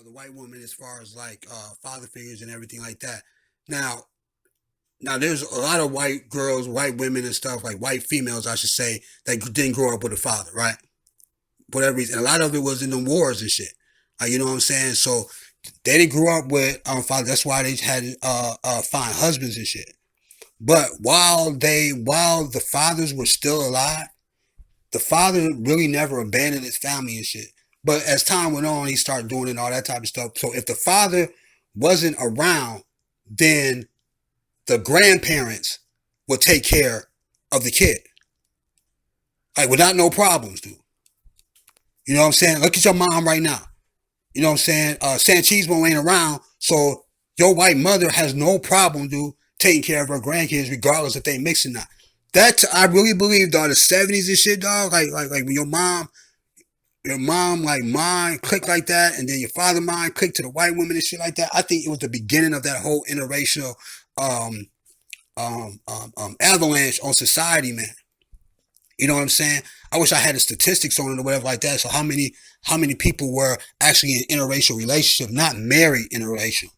the white woman as far as like father figures and everything like that. Now, now there's a lot of white girls, white women and stuff like white females, I should say, that didn't grow up with a father, right? Whatever reason, and a lot of it was in the wars and shit. You know what I'm saying? So they didn't grow up with father. That's why they had fine husbands and shit. But while the fathers were still alive, the father really never abandoned his family and shit. But as time went on, he started doing it and all that type of stuff. So if the father wasn't around, then the grandparents would take care of the kid. Like without no problems, dude. You know what I'm saying? Look at your mom right now. You know what I'm saying? Sanchismo ain't around, so your white mother has no problem, dude, taking care of her grandkids, regardless if they mix or not. That I really believe, dog. The 70s and shit, dog. Like when your mom like mind clicked like that, and then your father mind clicked to the white woman and shit like that. I think it was the beginning of that whole interracial um, avalanche on society, man. You know what I'm saying? I wish I had the statistics on it or whatever like that. So how many people were actually in interracial relationships, not married interracial,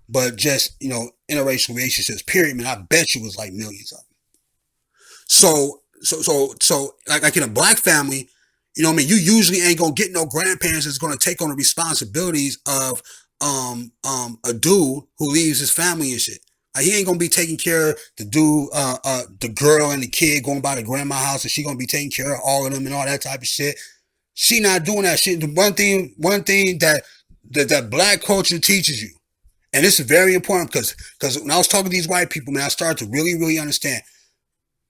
but just interracial relationships. Period. Man, I bet you it was like millions of them. So like in a black family, you know what I mean. You usually ain't gonna get no grandparents that's gonna take on the responsibilities of a dude who leaves his family and shit. Like he ain't gonna be taking care of the dude, the girl and the kid going by the grandma house, and she gonna be taking care of all of them and all that type of shit. She not doing that shit. The one thing that black culture teaches you, and this is very important because when I was talking to these white people, man, I started to really understand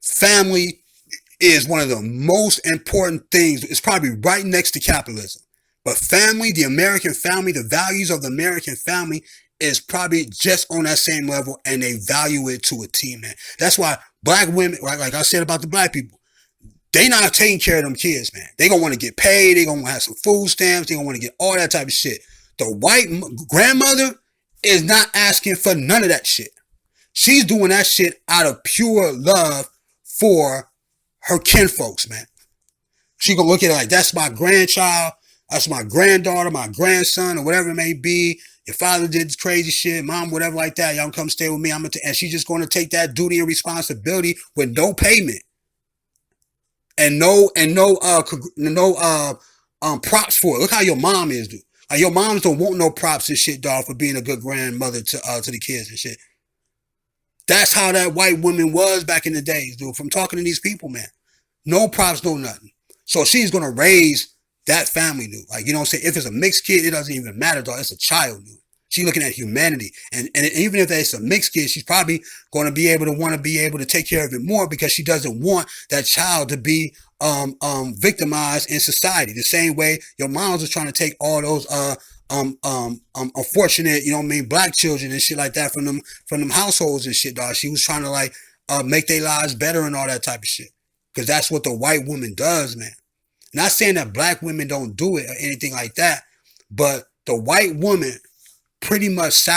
family is one of the most important things. It's probably right next to capitalism. But family, the American family, the values of the American family is probably just on that same level, and they value it to a T, man. That's why black women, like I said about the black people, they not taking care of them kids, man. They gonna want to get paid. They gonna have some food stamps. They gonna want to get all that type of shit. The white grandmother is not asking for none of that shit. She's doing that shit out of pure love for her kinfolks, man. She gonna look at it like that's my grandchild, that's my granddaughter, my grandson, or whatever it may be. Your father did this crazy shit, mom, whatever like that. Y'all come stay with me. And she's just gonna take that duty and responsibility with no payment and no props for it. Look how your mom is, dude. Like your moms don't want no props and shit, dog, for being a good grandmother to the kids and shit. That's how that white woman was back in the days, dude. From talking to these people, man. No props, no nothing. So she's gonna raise that family, dude. Like, you know what I'm saying? If it's a mixed kid, it doesn't even matter, dog. It's a child, dude. She's looking at humanity. And even if it's a mixed kid, she's probably going to be able to want to be able to take care of it more because she doesn't want that child to be victimized in society. The same way your moms was trying to take all those unfortunate, you know what I mean, black children and shit like that from them households and shit, dog. She was trying to like make their lives better and all that type of shit. Because that's what the white woman does, man. Not saying that black women don't do it or anything like that, but the white woman pretty much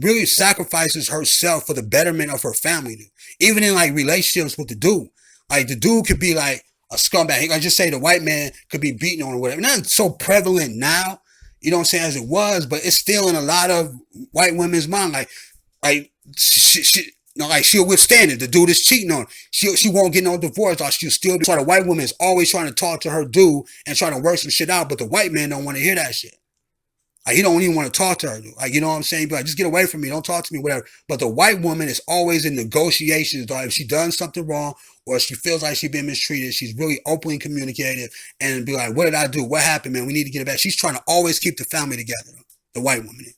really sacrifices herself for the betterment of her family. Dude. Even in like relationships with the dude. Like the dude could be like a scumbag. I just say the white man could be beaten on or whatever. Not so prevalent now, you know what I'm saying, as it was, but it's still in a lot of white women's mind. Like like she'll withstand it. The dude is cheating on her. She won't get no divorce, or she'll still be. So the white woman is always trying to talk to her dude and trying to work some shit out, but the white man don't want to hear that shit. Like, he don't even want to talk to her. Like, you know what I'm saying? Be like, just get away from me. Don't talk to me, whatever. But the white woman is always in negotiations. If she done something wrong or she feels like she's been mistreated, she's really openly communicative and be like, what did I do? What happened, man? We need to get it back. She's trying to always keep the family together. The white woman is.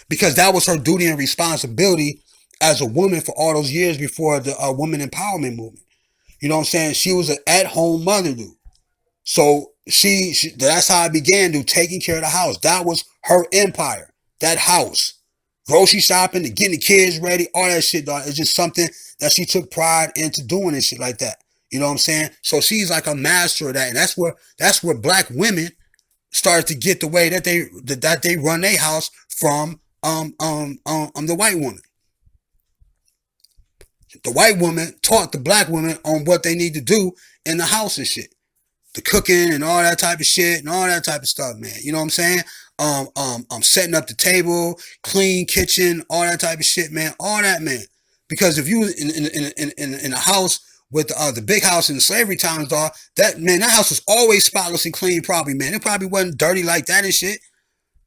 Because that was her duty and responsibility as a woman for all those years before the woman empowerment movement. You know what I'm saying? She was an at-home mother, dude. So she that's how it began, dude, taking care of the house. That was her empire. That house. Grocery shopping, getting the kids ready, all that shit, dog. It's just something that she took pride into doing and shit like that. You know what I'm saying? So she's like a master of that. And that's where black women started to get the way that they run their house from the white woman. The white woman taught the black women on what they need to do in the house and shit. the cooking and all that type of shit and all that type of stuff, man. You know what I'm saying? Setting up the table, clean kitchen, all that type of shit, man. All that, man. Because if you in a house with the big house in the slavery times, dog, that house was always spotless and clean, probably, man. It probably wasn't dirty like that and shit.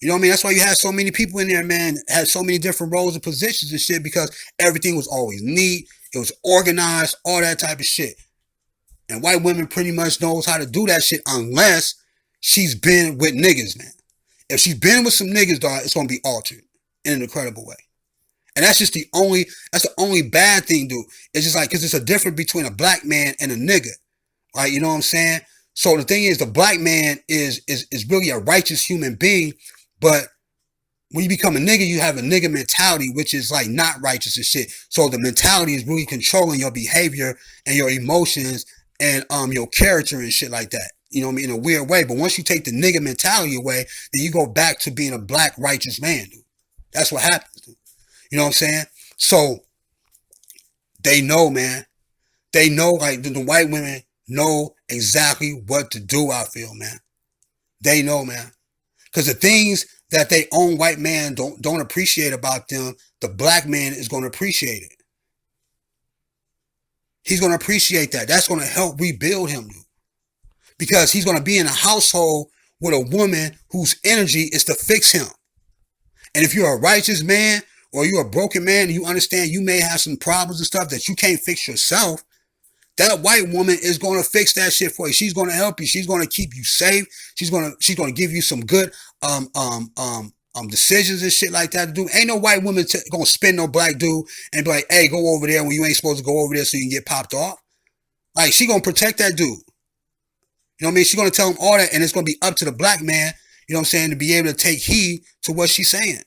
You know what I mean? That's why you had so many people in there, man, had so many different roles and positions and shit, because everything was always neat, it was organized, all that type of shit. And white women pretty much knows how to do that shit unless she's been with niggas, man. If she's been with some niggas, dog, it's gonna be altered in an incredible way. And that's the only bad thing, dude. It's just like, because it's a difference between a black man and a nigga. Right? You know what I'm saying? So the thing is, the black man is really a righteous human being, but when you become a nigga, you have a nigga mentality, which is like not righteous and shit. So the mentality is really controlling your behavior and your emotions and your character and shit like that. You know what I mean? In a weird way. But once you take the nigga mentality away, then you go back to being a black righteous man, dude. That's what happens, dude. You know what I'm saying? So they know, man. They know, like, the white women know exactly what to do, I feel, man. They know, man. Because the things that they own white man don't appreciate about them, the black man is going to appreciate it. He's going to appreciate that. That's going to help rebuild him, dude. Because he's going to be in a household with a woman whose energy is to fix him. And if you're a righteous man or you're a broken man and you understand you may have some problems and stuff that you can't fix yourself, that white woman is going to fix that shit for you. She's going to help you. She's going to keep you safe. She's going to give you some good decisions and shit like that to do. Ain't no white woman going to spin no black dude and be like, hey, go over there when you ain't supposed to go over there so you can get popped off. Like, she going to protect that dude. You know what I mean? She's going to tell him all that, and it's going to be up to the black man, you know what I'm saying, to be able to take heed to what she's saying.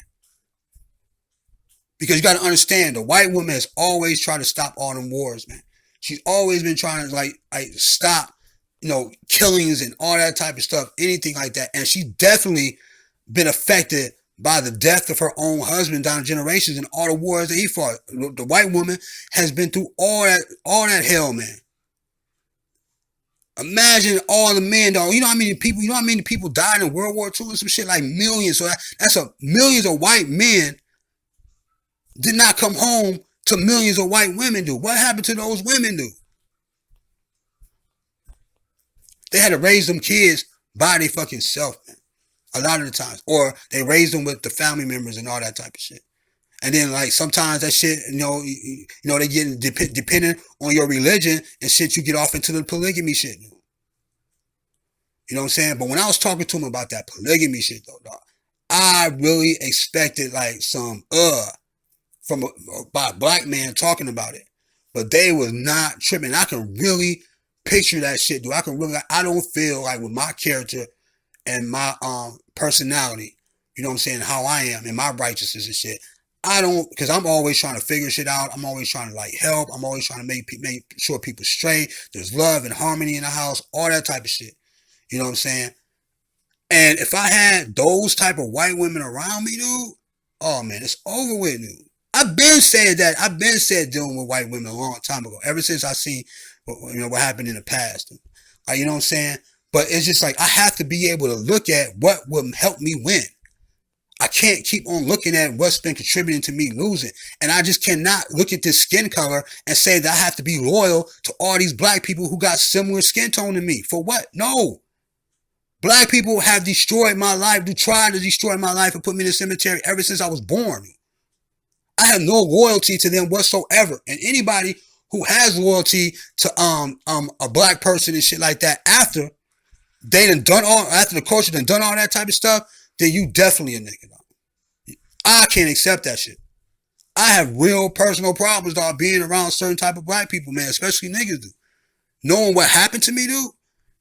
Because you got to understand, the white woman has always tried to stop all them wars, man. She's always been trying to like stop, you know, killings and all that type of stuff, anything like that. And she definitely been affected by the death of her own husband down generations and all the wars that he fought. The white woman has been through all that hell, man. Imagine all the men, dog. You know how many people died in World War II and some shit, like millions. So that's millions of white men did not come home to millions of white women, dude. What happened to those women, dude? They had to raise them kids by their fucking self, man. A lot of the times. Or they raised them with the family members and all that type of shit. And then, like, sometimes that shit, you know, they get dependent on your religion and shit, you get off into the polygamy shit, dude. You know what I'm saying? But when I was talking to him about that polygamy shit, though, dog, I really expected, like, some, by a black man talking about it. But they was not tripping. I can really picture that shit, dude. I don't feel like with my character and my personality, you know what I'm saying, how I am and my righteousness and shit, because I'm always trying to figure shit out. I'm always trying to like help. I'm always trying to make sure people straight. There's love and harmony in the house, all that type of shit. You know what I'm saying? And if I had those type of white women around me, dude, oh man, it's over with, dude. I've been said dealing with white women a long time ago. Ever since I seen what happened in the past. You know what I'm saying? But it's just like I have to be able to look at what will help me win. I can't keep on looking at what's been contributing to me losing. And I just cannot look at this skin color and say that I have to be loyal to all these black people who got similar skin tone to me. For what? No. Black people have destroyed my life, tried to destroy my life and put me in the cemetery ever since I was born. I have no loyalty to them whatsoever. And anybody who has loyalty to a black person and shit like that after the culture done all that type of stuff, then you definitely a nigga, dog. I can't accept that shit. I have real personal problems, dog, being around certain type of black people, man, especially niggas, dude. Knowing what happened to me, dude?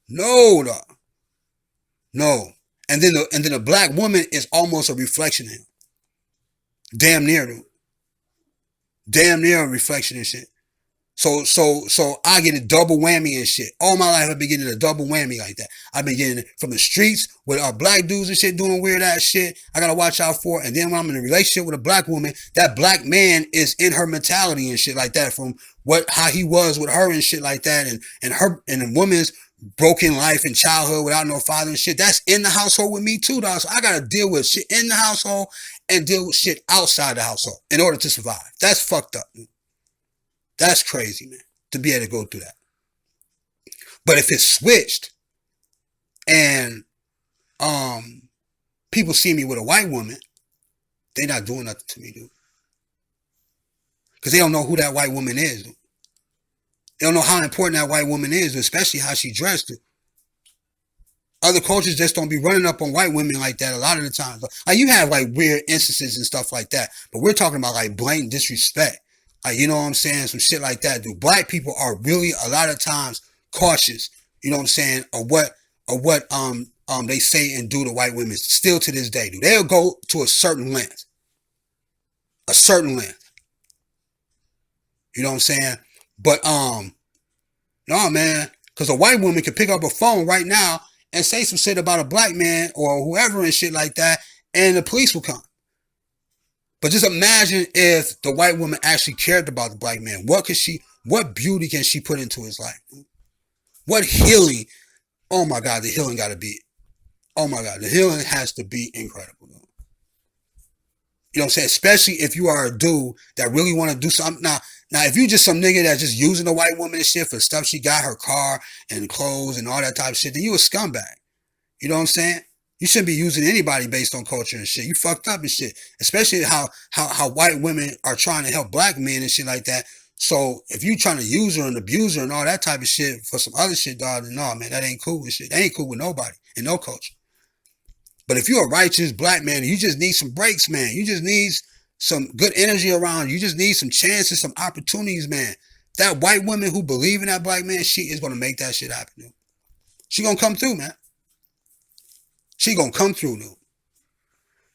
No, dog. No. And then a black woman is almost a reflection of him. Damn near, dude. Damn near a reflection and shit. So I get a double whammy and shit. All my life I've been getting a double whammy like that. I've been getting it from the streets with black dudes and shit doing weird ass shit. I gotta watch out for it. And then when I'm in a relationship with a black woman, that black man is in her mentality and shit like that, from how he was with her and shit like that, and the woman's broken life and childhood without no father and shit. That's in the household with me too, dog. So I gotta deal with shit in the household and deal with shit outside the household in order to survive. That's fucked up, man. That's crazy, man, to be able to go through that. But if it's switched and people see me with a white woman, they not doing nothing to me, dude. Because they don't know who that white woman is, dude. They don't know how important that white woman is, especially how she dressed. Dude. Other cultures just don't be running up on white women like that a lot of the time. Like, you have like weird instances and stuff like that, but we're talking about like blatant disrespect. Like, you know what I'm saying? Some shit like that, dude. Black people are really a lot of times cautious, you know what I'm saying, of what they say and do to white women still to this day, dude. They'll go to a certain length. A certain length. You know what I'm saying? But no, man, because a white woman can pick up a phone right now and say some shit about a black man or whoever and shit like that, and the police will come. But just imagine if the white woman actually cared about the black man. What beauty can she put into his life? What healing? Oh my God, the healing got to be. Oh my God, the healing has to be incredible. You know what I'm saying? Especially if you are a dude that really want to do something. Now, if you just some nigga that's just using a white woman and shit for stuff she got, her car and clothes and all that type of shit, then you a scumbag. You know what I'm saying? You shouldn't be using anybody based on culture and shit. You fucked up and shit. Especially how white women are trying to help black men and shit like that. So if you trying to use her and abuse her and all that type of shit for some other shit, dog, then no, man, that ain't cool and shit. That ain't cool with nobody in no culture. But if you're a righteous black man, you just need some breaks, man. You just need some good energy around you. You just need some chances, some opportunities, man. That white woman who believe in that black man, she is going to make that shit happen, dude. She going to come through, man. She going to come through, dude.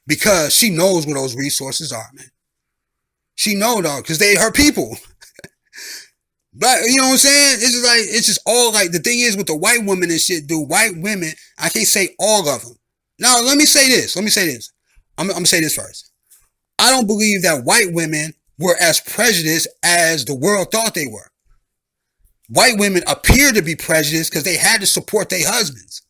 Because she knows where those resources are, man. She know, dog, because they her people. But, you know what I'm saying? It's just all like, the thing is with the white women and shit, dude, white women, I can't say all of them. Now, let me say this. I'm going to say this first. I don't believe that white women were as prejudiced as the world thought they were. White women appear to be prejudiced because they had to support their husbands.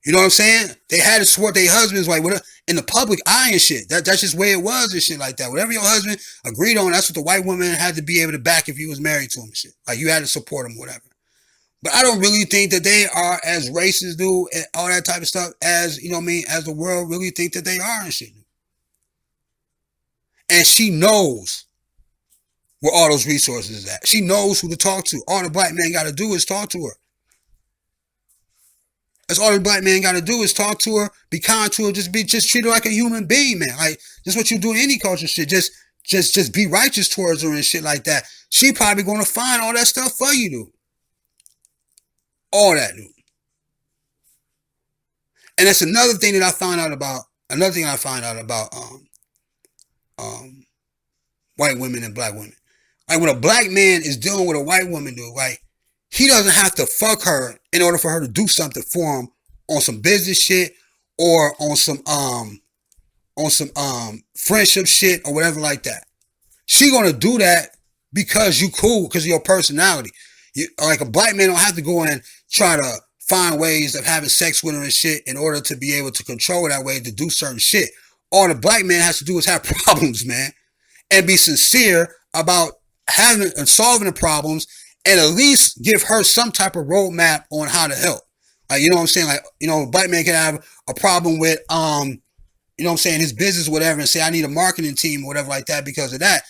You know what I'm saying? They had to support their husbands like in the public eye and shit. That's just the way it was and shit like that. Whatever your husband agreed on, that's what the white woman had to be able to back if you was married to him and shit. Like, you had to support him, whatever. But I don't really think that they are as racist, dude, and all that type of stuff as, you know what I mean, as the world really think that they are and shit. And she knows where all those resources is at. She knows who to talk to. All the black man got to do is talk to her. That's all the black man got to do is talk to her, be kind to her, just treat her like a human being, man. Like, just what you do in any culture shit. Just be righteous towards her and shit like that. She probably going to find all that stuff for you, dude. All that, dude. And that's another thing that I found out about. Another thing I find out about white women and black women. Like, when a black man is dealing with a white woman, dude, like, he doesn't have to fuck her in order for her to do something for him on some business shit or on some friendship shit or whatever like that. She gonna do that because you cool, because of your personality. Like, a black man don't have to go and try to find ways of having sex with her and shit in order to be able to control that way to do certain shit. All the black man has to do is have problems, man, and be sincere about having and solving the problems, and at least give her some type of roadmap on how to help. Like, you know what I'm saying? Like, you know, a black man can have a problem with, you know what I'm saying, his business or whatever, and say, I need a marketing team or whatever like that because of that.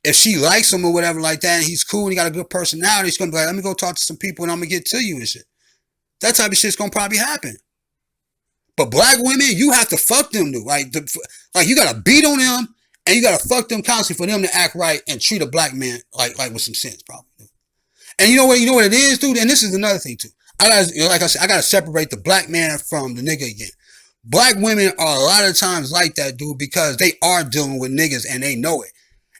If she likes him or whatever like that, and he's cool and he got a good personality, she's going to be like, let me go talk to some people and I'm going to get to you and shit. That type of shit's going to probably happen. But black women, you have to fuck them, dude. Like you got to beat on them and you got to fuck them constantly for them to act right and treat a black man like with some sense, probably. And you know what it is, dude? And this is another thing, too. Like I said, I got to separate the black man from the nigga again. Black women are a lot of times like that, dude, because they are dealing with niggas and they know it.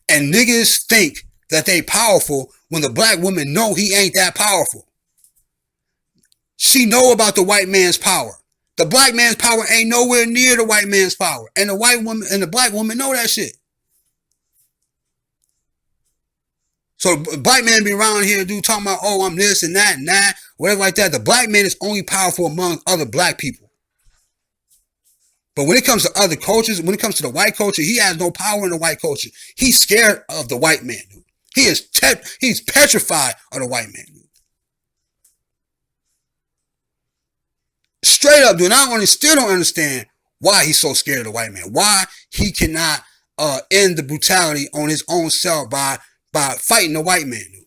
And niggas think that they powerful when the black woman know he ain't that powerful. She know about the white man's power. The black man's power ain't nowhere near the white man's power. And the white woman and the black woman know that shit. So black man be around here, dude, talking about, oh, I'm this and that, whatever like that. The black man is only powerful among other black people. But when it comes to other cultures, when it comes to the white culture, he has no power in the white culture. He's scared of the white man, dude. He's petrified of the white man, dude. Straight up, dude. I still don't understand why he's so scared of the white man. Why he cannot end the brutality on his own self by fighting the white man, dude.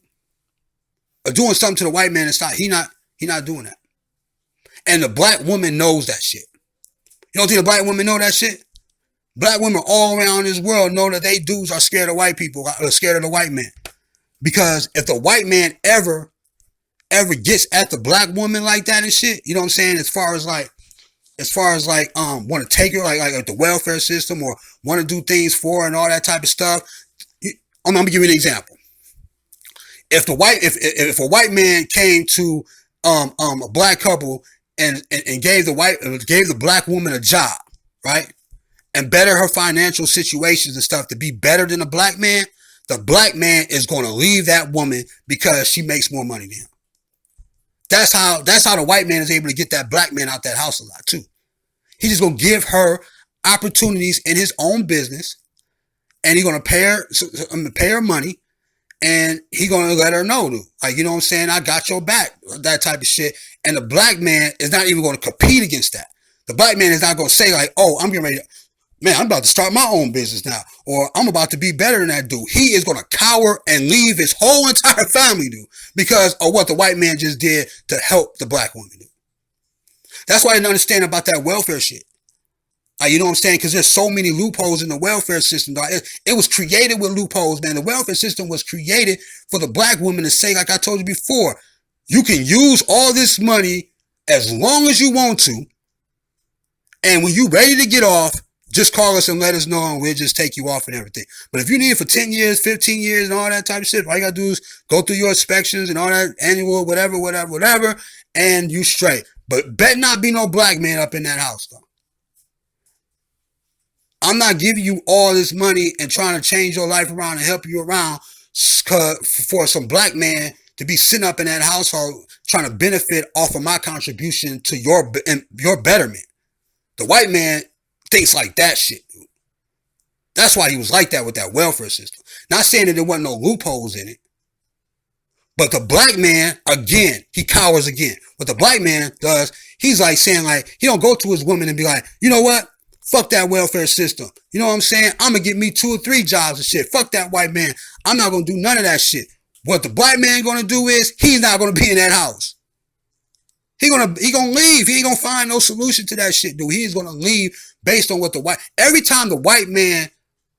Or doing something to the white man and stop. He not doing that. And the black woman knows that shit. You don't think the black women know that shit? Black women all around this world know that they dudes are scared of white people, are scared of the white man. Because if the white man ever gets at the black woman like that and shit, you know what I'm saying? As far as like want to take her like the welfare system or want to do things for her and all that type of stuff. I'm gonna give you an example. If a white man came to a black couple and gave the black woman a job, right? And better her financial situations and stuff to be better than the black man is going to leave that woman because she makes more money than him. That's how the white man is able to get that black man out that house a lot too. He's just going to give her opportunities in his own business, and he's going to pay her money, and he's going to let her know, dude, like, you know what I'm saying? I got your back, that type of shit. And the black man is not even going to compete against that. The black man is not going to say like, oh, I'm getting ready to, man, I'm about to start my own business now, or I'm about to be better than that dude. He is going to cower and leave his whole entire family, dude, because of what the white man just did to help the black woman, dude. That's why I didn't understand about that welfare shit. You know what I'm saying? Because there's so many loopholes in the welfare system. It was created with loopholes, man. The welfare system was created for the black woman to say, like I told you before, you can use all this money as long as you want to, and when you're ready to get off, just call us and let us know, and we'll just take you off and everything. But if you need it for 10 years, 15 years, and all that type of shit, all you got to do is go through your inspections and all that annual, whatever, and you straight. But bet not be no black man up in that house, though. I'm not giving you all this money and trying to change your life around and help you around for some black man to be sitting up in that household trying to benefit off of my contribution to your betterment. The white man thinks like that shit, dude. That's why he was like that with that welfare system. Not saying that there wasn't no loopholes in it. But the black man, again, he cowers again. What the black man does, he's like saying like, he don't go to his woman and be like, you know what? Fuck that welfare system. You know what I'm saying? I'm going to get me 2 or 3 jobs and shit. Fuck that white man. I'm not going to do none of that shit. What the black man going to do is he's not going to be in that house. He gonna leave. He ain't going to find no solution to that shit, dude. He's going to leave based on what every time the white man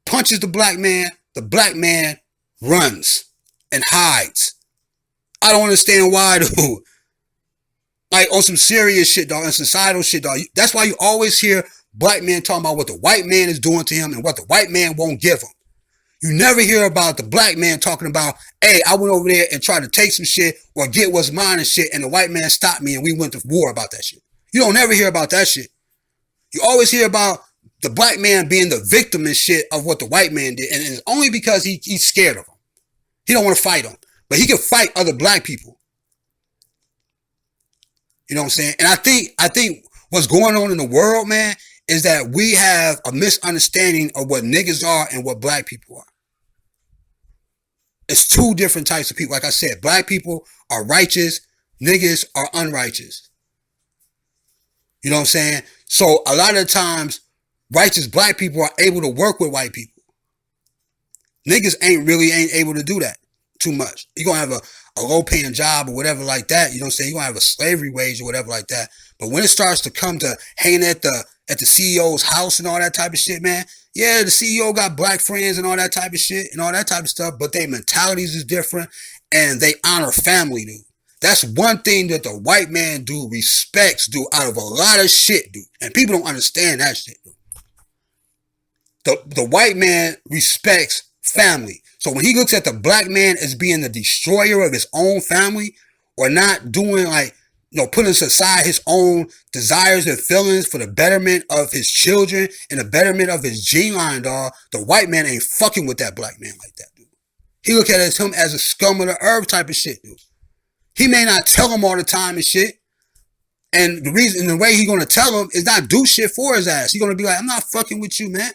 punches the black man runs and hides. I don't understand why, dude. Like on some serious shit, dog, and societal shit, dog. That's why you always hear black men talking about what the white man is doing to him and what the white man won't give him. You never hear about the black man talking about, hey, I went over there and tried to take some shit or get what's mine and shit, and the white man stopped me and we went to war about that shit. You don't never hear about that shit. You always hear about the black man being the victim and shit of what the white man did, and it's only because he's scared of him. He don't want to fight him, but he can fight other black people. You know what I'm saying? And I think what's going on in the world, man, is that we have a misunderstanding of what niggas are and what black people are. It's 2 different types of people. Like I said, black people are righteous, niggas are unrighteous. You know what I'm saying? So a lot of the times, righteous black people are able to work with white people. Niggas ain't able to do that too much. You're going to have a low paying job or whatever like that. You know what I'm saying? You're going to have a slavery wage or whatever like that. But when it starts to come to hanging at the CEO's house and all that type of shit, man, yeah, the CEO got black friends and all that type of shit and all that type of stuff, but their mentalities is different and they honor family, dude. That's one thing that the white man respects, out of a lot of shit, dude. And people don't understand that shit, dude. The white man respects family. So when he looks at the black man as being the destroyer of his own family or not doing putting aside his own desires and feelings for the betterment of his children and the betterment of his gene line, dog, the white man ain't fucking with that black man like that, dude. He look at it as him as a scum of the earth type of shit, dude. He may not tell him all the time and shit. And the reason, the way he gonna tell him is not do shit for his ass. He gonna be like, I'm not fucking with you, man.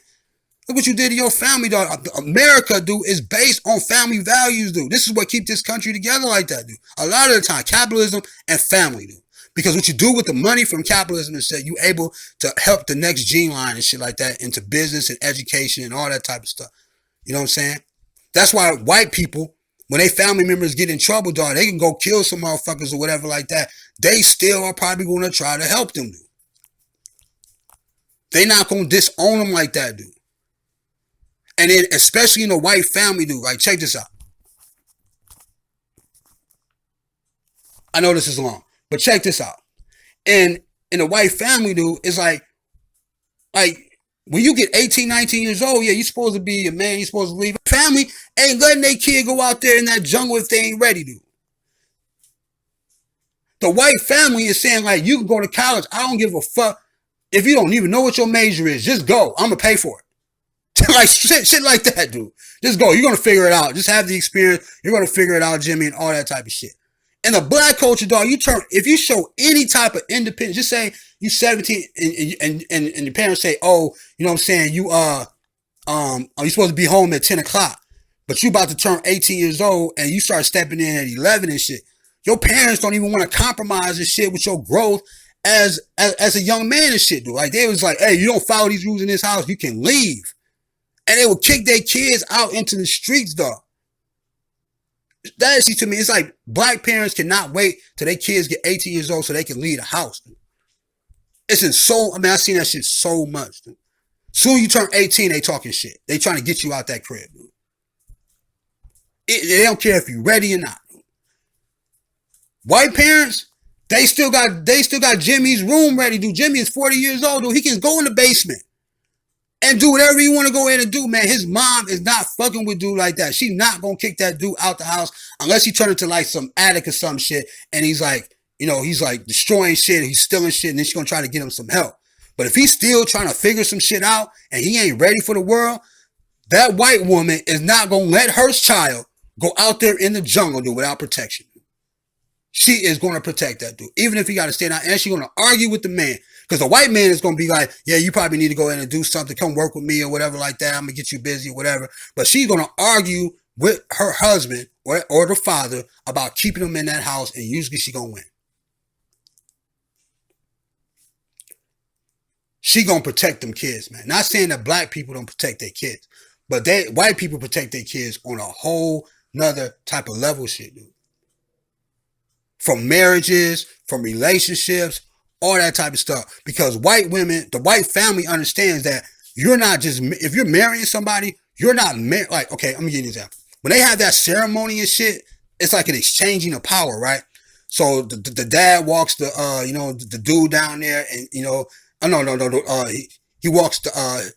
Look what you did to your family, dog. America, dude, is based on family values, dude. This is what keeps this country together like that, dude. A lot of the time, capitalism and family, dude. Because what you do with the money from capitalism is that you able to help the next gene line and shit like that into business and education and all that type of stuff. You know what I'm saying? That's why white people, when they family members get in trouble, dog, they can go kill some motherfuckers or whatever like that. They still are probably going to try to help them, dude. They not going to disown them like that, dude. And then, especially in a white family, dude, like, check this out. I know this is long, but check this out. And in a white family, dude, it's like, when you get 18, 19 years old, yeah, you're supposed to be a man, you're supposed to leave. Family ain't letting their kid go out there in that jungle if they ain't ready, dude. The white family is saying, like, you can go to college. I don't give a fuck if you don't even know what your major is. Just go. I'm going to pay for it. Like, shit like that, dude. Just go. You're going to figure it out. Just have the experience. You're going to figure it out, Jimmy, and all that type of shit. In the black culture, dog, if you show any type of independence, just say you 17 and your parents say, oh, you know what I'm saying, you're supposed to be home at 10 o'clock, but you about to turn 18 years old and you start stepping in at 11 and shit. Your parents don't even want to compromise and shit with your growth as a young man and shit, dude. Like, they was like, hey, you don't follow these rules in this house, you can leave. And they would kick their kids out into the streets, dog. That is, to me, it's like black parents cannot wait till their kids get 18 years old so they can leave the house, dude. I've seen that shit so much, dude. Soon you turn 18, they talking shit. They trying to get you out that crib, dude. They don't care if you're ready or not, dude. White parents, they still got Jimmy's room ready, dude. Jimmy is 40 years old, dude. He can go in the basement and do whatever you want to go in and do, man. His mom is not fucking with dude like that. She's not going to kick that dude out the house unless he turn into like some addict or some shit. And he's like, you know, he's like destroying shit. He's stealing shit. And then she's going to try to get him some help. But if he's still trying to figure some shit out and he ain't ready for the world, that white woman is not going to let her child go out there in the jungle, dude, without protection. She is going to protect that dude, even if he got to stay down. And she's going to argue with the man. Because the white man is going to be like, yeah, you probably need to go in and do something. Come work with me or whatever like that. I'm going to get you busy or whatever. But she's going to argue with her husband or the father about keeping him in that house. And usually she's going to win. She going to protect them kids, man. Not saying that black people don't protect their kids. But white people protect their kids on a whole nother type of level shit, dude. From marriages, from relationships, all that type of stuff. Because white women, the white family understands that you're not just, if you're marrying somebody, you're not married. Like, okay, let me give you an example. When they have that ceremony and shit, it's like an exchanging of power, right? So the dad walks the dude down there and, he walks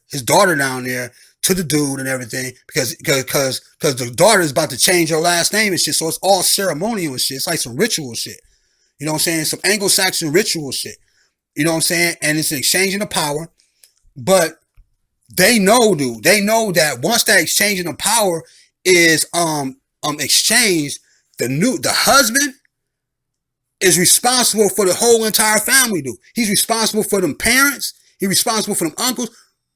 his daughter down there to the dude and everything because the daughter is about to change her last name and shit. So it's all ceremonial and shit. It's like some ritual shit. You know what I'm saying? Some Anglo-Saxon ritual shit. You know what I'm saying? And it's an exchanging of power. But they know, dude. They know that once that exchanging of power is exchanged, the husband is responsible for the whole entire family, dude. He's responsible for them parents. He's responsible for them uncles.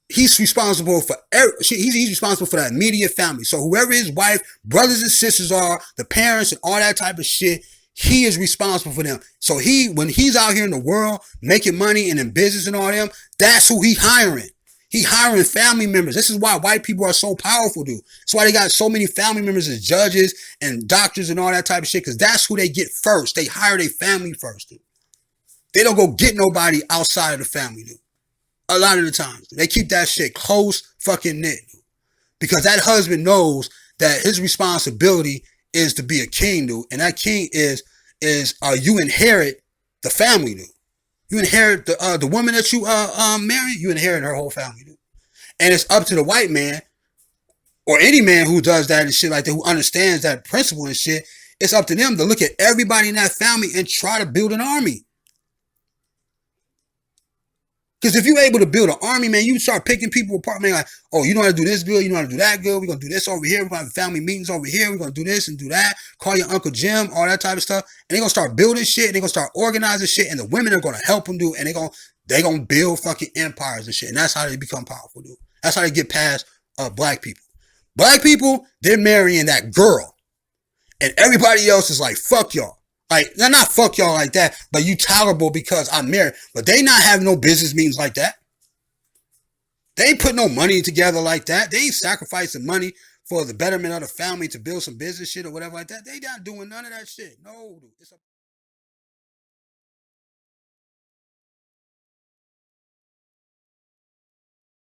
He's responsible for he's responsible for that immediate family. So whoever his wife, brothers and sisters are, the parents and all that type of shit, he is responsible for them. So when he's out here in the world making money and in business and all them, that's who he hiring. He hiring family members. This is why white people are so powerful, dude. That's why they got so many family members as judges and doctors and all that type of shit. Because that's who they get first. They hire their family first, dude. They don't go get nobody outside of the family, dude. A lot of the times. They keep that shit close fucking knit, dude. Because that husband knows that his responsibility is to be a king, dude. And that king is you inherit the family, dude. You inherit the woman that you marry, you inherit her whole family, dude. And it's up to the white man or any man who does that and shit like that, who understands that principle and shit. It's up to them to look at everybody in that family and try to build an army. Because if you're able to build an army, man, you start picking people apart, man, like, oh, you know how to do this good, you know how to do that good, we're going to do this over here, we're going to have family meetings over here, we're going to do this and do that, call your Uncle Jim, all that type of stuff. And they're going to start building shit, they're going to start organizing shit, and the women are going to help them do it, and they're going to build fucking empires and shit. And that's how they become powerful, dude. That's how they get past black people. Black people, they're marrying that girl. And everybody else is like, fuck y'all. Like, they're not fuck y'all like that, but you tolerable because I'm married. But they not having no business meetings like that. They ain't put no money together like that. They ain't sacrificing money for the betterment of the family to build some business shit or whatever like that. They not doing none of that shit. No, it's a